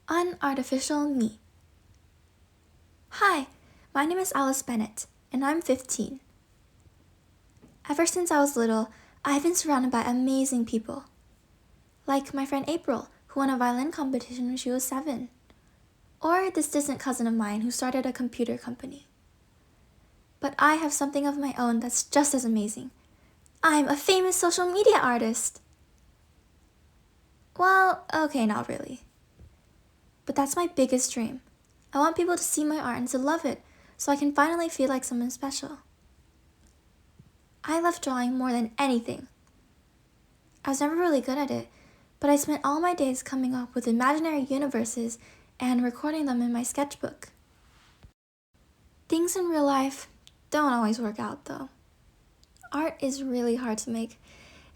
Unartificial Me. Hi, my name is Alice Bennett, and I'm 15. Ever since I was little, I've been surrounded by amazing people. Like my friend April, who won a violin competition when she was 7. Or this distant cousin of mine who started a computer company. But I have something of my own that's just as amazing. I'm a famous social media artist. Well, okay, not really. But that's my biggest dream. I want people to see my art and to love it, so I can finally feel like someone special. I love drawing more than anything. I was never really good at it, but I spent all my days coming up with imaginary universes and recording them in my sketchbook. Things in real life don't always work out, though. Art is really hard to make,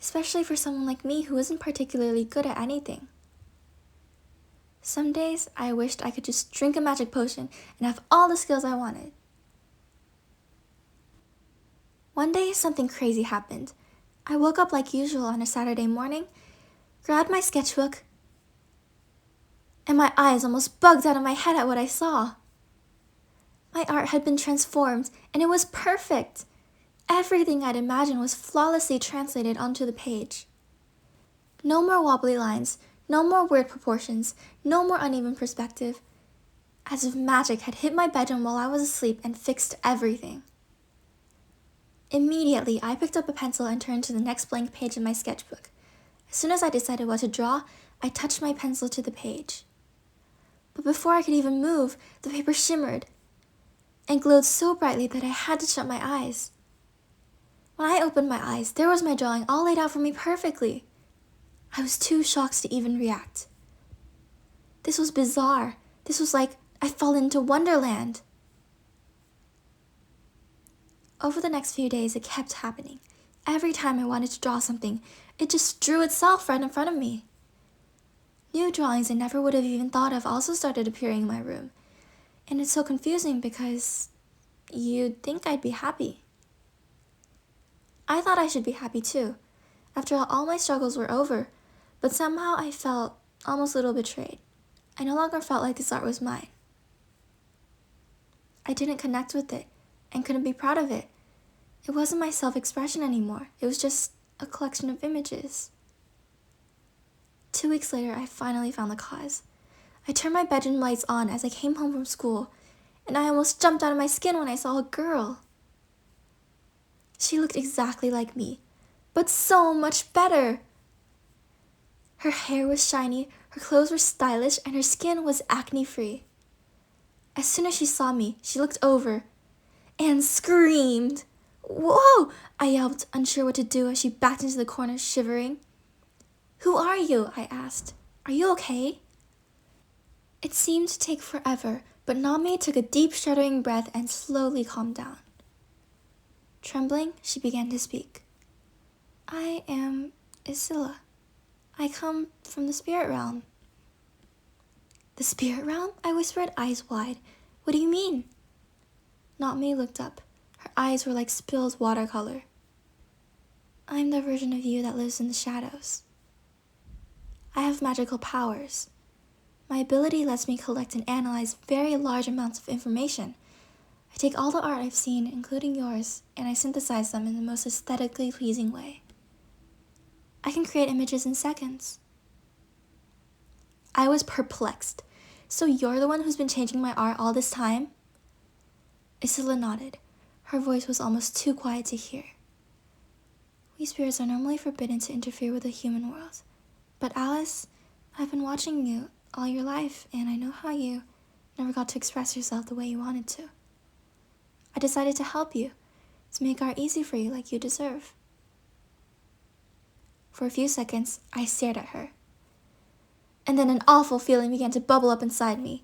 especially for someone like me who isn't particularly good at anything. Some days, I wished I could just drink a magic potion and have all the skills I wanted. One day, something crazy happened. I woke up like usual on a Saturday morning, grabbed my sketchbook, and my eyes almost bugged out of my head at what I saw. My art had been transformed, and it was perfect. Everything I'd imagined was flawlessly translated onto the page. No more wobbly lines, no more weird proportions, no more uneven perspective. As if magic had hit my bedroom while I was asleep and fixed everything. Immediately, I picked up a pencil and turned to the next blank page in my sketchbook. As soon as I decided what to draw, I touched my pencil to the page. But before I could even move, the paper shimmered and glowed so brightly that I had to shut my eyes. When I opened my eyes, there was my drawing all laid out for me perfectly. I was too shocked to even react. This was bizarre. This was like I'd fallen into Wonderland. Over the next few days, it kept happening. Every time I wanted to draw something, it just drew itself right in front of me. New drawings I never would have even thought of also started appearing in my room. And it's so confusing because you'd think I'd be happy. I thought I should be happy too. After all my struggles were over, but somehow I felt almost a little betrayed. I no longer felt like this art was mine. I didn't connect with it and couldn't be proud of it. It wasn't my self-expression anymore. It was just a collection of images. 2 weeks later, I finally found the cause. I turned my bedroom lights on as I came home from school, and I almost jumped out of my skin when I saw a girl. She looked exactly like me, but so much better. Her hair was shiny, her clothes were stylish, and her skin was acne-free. As soon as she saw me, she looked over and screamed. "Whoa!" I yelped, unsure what to do as she backed into the corner, shivering. "Who are you?" I asked. "Are you okay?" It seemed to take forever, but Nami took a deep, shuddering breath and slowly calmed down. Trembling, she began to speak. "I am Isilla. I come from the spirit realm." "The spirit realm?" I whispered, eyes wide. "What do you mean?" Nami looked up. Her eyes were like spilled watercolor. "I'm the version of you that lives in the shadows. I have magical powers. My ability lets me collect and analyze very large amounts of information. I take all the art I've seen, including yours, and I synthesize them in the most aesthetically pleasing way. I can create images in seconds." I was perplexed. "So you're the one who's been changing my art all this time?" Isilla nodded. Her voice was almost too quiet to hear. "We spirits are normally forbidden to interfere with the human world. But Alice, I've been watching you all your life, and I know how you never got to express yourself the way you wanted to. I decided to help you, to make art easy for you like you deserve." For a few seconds, I stared at her. And then an awful feeling began to bubble up inside me.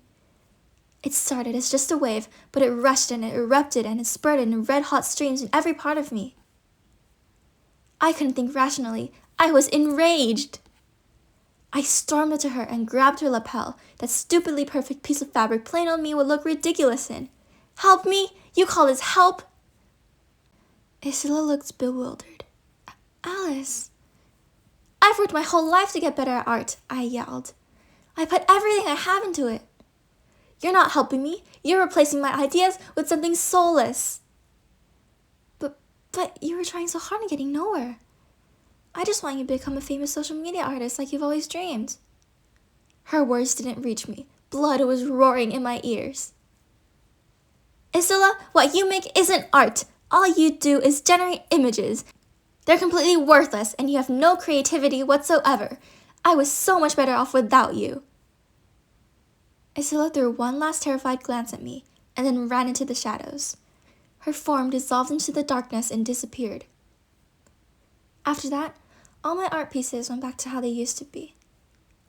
It started as just a wave, but it rushed and it erupted and it spurted in red-hot streams in every part of me. I couldn't think rationally. I was enraged. I stormed up to her and grabbed her lapel, that stupidly perfect piece of fabric plain old me would look ridiculous in. "Help me? You call this help?" Isilla looked bewildered. "Alice, I've worked my whole life to get better at art," I yelled. I put everything I have into it. You're not helping me. You're replacing my ideas with something soulless. But you were trying so hard and getting nowhere. I just want you to become a famous social media artist like you've always dreamed. Her words didn't reach me. Blood was roaring in my ears. Isilla, what you make isn't art. All you do is generate images. They're completely worthless and you have no creativity whatsoever. I was so much better off without you. Isilla threw one last terrified glance at me and then ran into the shadows. Her form dissolved into the darkness and disappeared. After that, all my art pieces went back to how they used to be.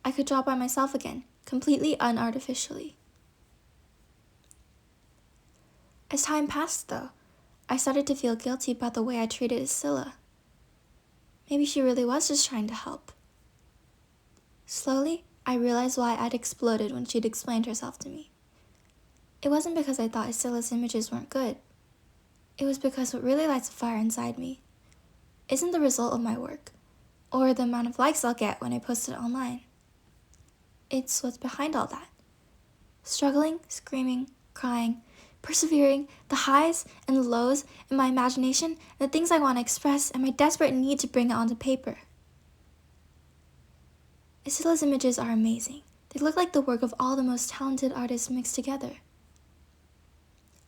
I could draw by myself again, completely unartificially. As time passed, though, I started to feel guilty about the way I treated Isilla. Maybe she really was just trying to help. Slowly, I realized why I'd exploded when she'd explained herself to me. It wasn't because I thought Isilla's images weren't good. It was because what really lights a fire inside me isn't the result of my work, or the amount of likes I'll get when I post it online. It's what's behind all that. Struggling, screaming, crying, persevering, the highs and the lows in my imagination, and the things I want to express, and my desperate need to bring it onto paper. Isilla's images are amazing. They look like the work of all the most talented artists mixed together.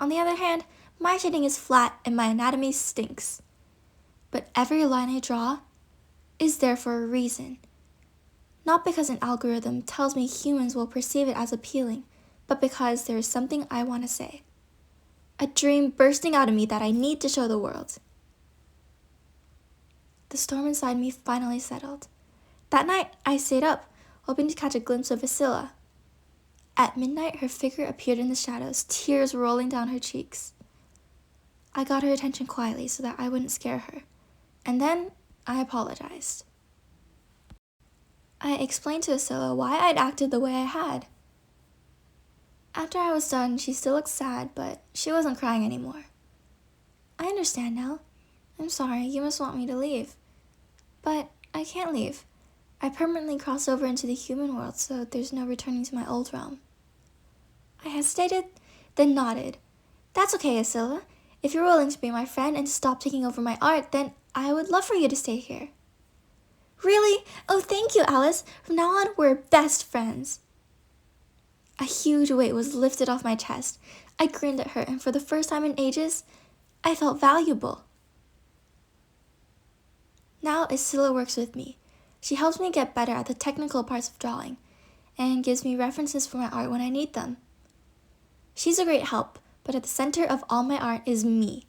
On the other hand, my shading is flat and my anatomy stinks. But every line I draw is there for a reason. Not because an algorithm tells me humans will perceive it as appealing, but because there is something I want to say. A dream bursting out of me that I need to show the world. The storm inside me finally settled. That night, I stayed up, hoping to catch a glimpse of Isilla. At midnight, her figure appeared in the shadows, tears rolling down her cheeks. I got her attention quietly so that I wouldn't scare her, and then I apologized. I explained to Isilla why I'd acted the way I had. After I was done, she still looked sad, but she wasn't crying anymore. I understand now. I'm sorry, you must want me to leave. But I can't leave. I permanently crossed over into the human world, so there's no returning to my old realm. I hesitated, then nodded. That's okay, Isilla. If you're willing to be my friend and stop taking over my art, then I would love for you to stay here. Really? Oh, thank you, Alice. From now on, we're best friends. A huge weight was lifted off my chest. I grinned at her, and for the first time in ages, I felt valuable. Now, Isilla works with me. She helps me get better at the technical parts of drawing, and gives me references for my art when I need them. She's a great help, but at the center of all my art is me.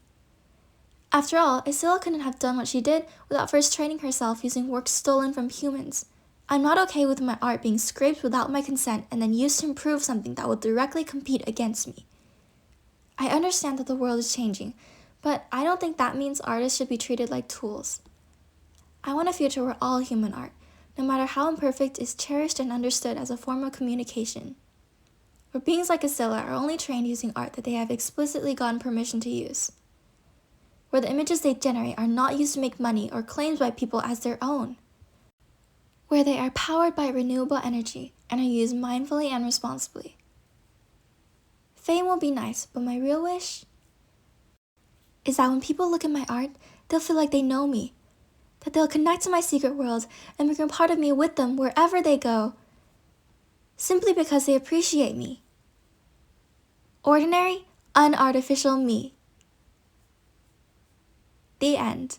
After all, Isilla couldn't have done what she did without first training herself using work stolen from humans. I'm not okay with my art being scraped without my consent and then used to improve something that will directly compete against me. I understand that the world is changing, but I don't think that means artists should be treated like tools. I want a future where all human art, no matter how imperfect, is cherished and understood as a form of communication. Where beings like Isilla are only trained using art that they have explicitly gotten permission to use. Where the images they generate are not used to make money or claimed by people as their own. Where they are powered by renewable energy and are used mindfully and responsibly. Fame will be nice, but my real wish is that when people look at my art, they'll feel like they know me, that they'll connect to my secret world and become part of me with them wherever they go, simply because they appreciate me. Ordinary, unartificial me. The end.